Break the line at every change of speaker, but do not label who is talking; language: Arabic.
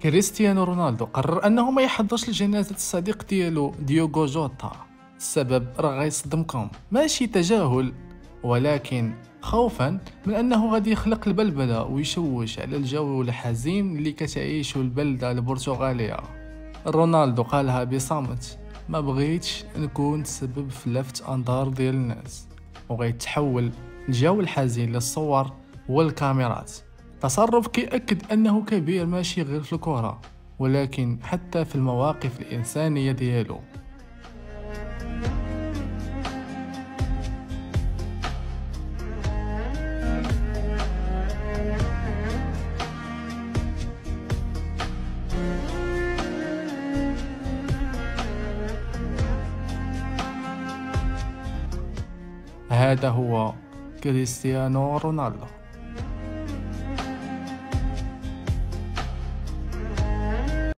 كريستيانو رونالدو قرر انه ما يحضرش لجنازة الصديق ديالو ديوغو جوتا. السبب راه غيصدمكم، ماشي تجاهل، ولكن خوفا من انه غادي يخلق البلبلة ويشوش على الجو الحزين اللي كتعيشه البلدة البرتغالية. رونالدو قالها بصمت: ما بغيتش نكون سبب في لفت انظار ديال الناس. وغيتحول الجو الحزين للصور والكاميرات. تصرف كيأكد أنه كبير ماشي غير في الكرة، ولكن حتى في المواقف الإنسانية ديالو. هذا هو كريستيانو رونالدو.